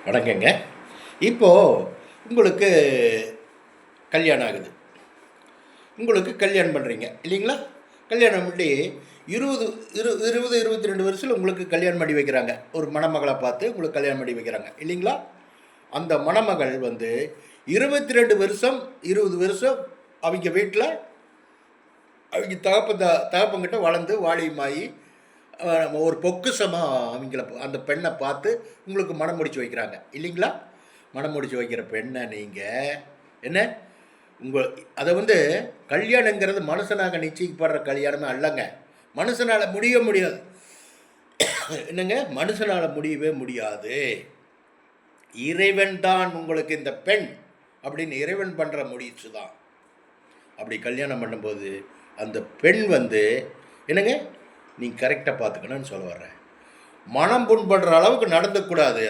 வணக்கங்க. இப்போது உங்களுக்கு கல்யாணம் ஆகுது. உங்களுக்கு கல்யாணம் பண்ணுறீங்க இல்லைங்களா? கல்யாணம் பண்ணி 20 22 வருஷத்தில் உங்களுக்கு கல்யாணம் பண்ணி வைக்கிறாங்க. ஒரு மணமகளை பார்த்து உங்களுக்கு கல்யாணம் பண்ணி வைக்கிறாங்க இல்லைங்களா? அந்த மணமகள் வந்து 22 வருஷம் 20 வருஷம் அவங்க வீட்டில் அவங்க தகப்பங்கிட்ட வளர்ந்து வாலியமாகி ஒரு பொக்குசமாக அவங்கள அந்த பெண்ணை பார்த்து உங்களுக்கு மனம் முடிச்சு வைக்கிறாங்க இல்லைங்களா? மனம் முடிச்சு வைக்கிற பெண்ணை நீங்கள் என்ன அதை வந்து கல்யாணங்கிறது மனுஷனாக நிச்சயிக்கப்படுற கல்யாணமே அல்லங்க. மனுஷனால் முடியாது. என்னங்க, மனுஷனால் முடியவே முடியாது. இறைவன் தான் உங்களுக்கு இந்த பெண் அப்படின்னு இறைவன் பண்ணுற முடிச்சு தான். அப்படி கல்யாணம் பண்ணும்போது அந்த பெண் வந்து என்னங்க, நீங்கள் கரெக்டாக பார்த்துக்கணும்னு சொல்ல வர்றேன். மனம் புண்படுற அளவுக்கு நடந்துக்கூடாது.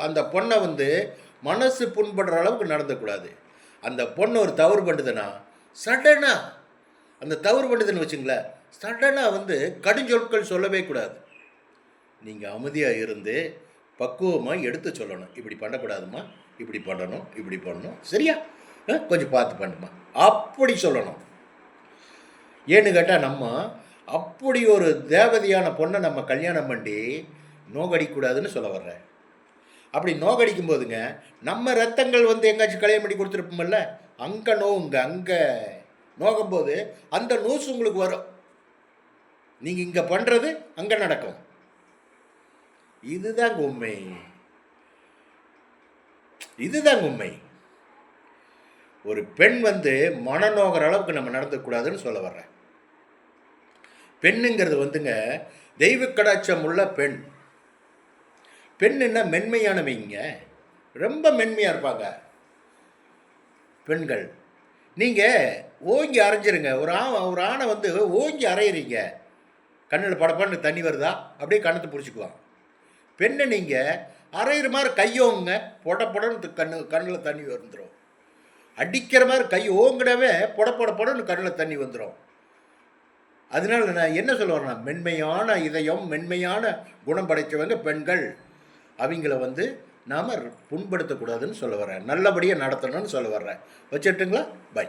அந்த பொண்ணை வந்து மனசு புண்படுற அளவுக்கு நடந்துக்கூடாது. அந்த பொண்ணு ஒரு தவறு பண்ணுதுன்னா சடனாக அந்த தவறு பண்ணுதுன்னு வச்சுங்களேன், சடனாக வந்து கடுஞ்சொற்கள் சொல்லவே கூடாது. நீங்கள் அமைதியாக இருந்து பக்குவமாக எடுத்து சொல்லணும். இப்படி பண்ணக்கூடாதுமா, இப்படி பண்ணணும், இப்படி பண்ணணும், சரியா, கொஞ்சம் பார்த்து பண்ணுமா, அப்படி சொல்லணும். ஏன்னு கேட்டால் நம்ம அப்படி ஒரு தேவதையான பொண்ணை நம்ம கல்யாணம் பண்ணி நோகடிக்கூடாதுன்னு சொல்ல வர்றேன். அப்படி நோகடிக்கும் போதுங்க நம்ம ரத்தங்கள் வந்து எங்காச்சும் கல்யாணம் பண்ணி கொடுத்துருப்போம்ல, அங்கே நோவுங்க. அங்கே நோகும்போது அந்த நூசு உங்களுக்கு வரும். நீங்கள் இங்கே பண்ணுறது அங்கே நடக்கும். இதுதாங்க உண்மை. இதுதாங்க உண்மை. ஒரு பெண் வந்து மனநோகிற அளவுக்கு நம்ம நடந்துக்கூடாதுன்னு சொல்ல வர்றேன். பெண்ணுங்கிறது வந்துங்க தெய்வ கடாட்சம் உள்ள பெண். பெண்ணுன்னா மென்மையானவங்க, ரொம்ப மென்மையாக இருப்பாங்க பெண்கள். நீங்கள் ஓங்கி அரைஞ்சிருங்க. ஒரு ஆணை வந்து ஓங்கி அரையிறீங்க, கண்ணில் படப்பன்னு தண்ணி வருதா, அப்படியே கண்ணத்தை பிடிச்சிக்குவான். பெண்ணை நீங்கள் அரைகிற மாதிரி கையோங்க, பொடன்னு கண்ணில் தண்ணி வந்துடும். அடிக்கிற மாதிரி கை ஓங்கிடவே பொடன்னு கண்ணில் தண்ணி வந்துடும். அதனால நான் என்ன சொல்ல வரேன்னா, மென்மையான இதயம், மென்மையான குணம் படைத்தவங்க பெண்கள். அவங்கள வந்து நாம் புண்படுத்தக்கூடாதுன்னு சொல்ல வர்றேன். நல்லபடியாக நடத்தணும்னு சொல்ல வர்றேன். வச்சுட்டுங்களா? பை.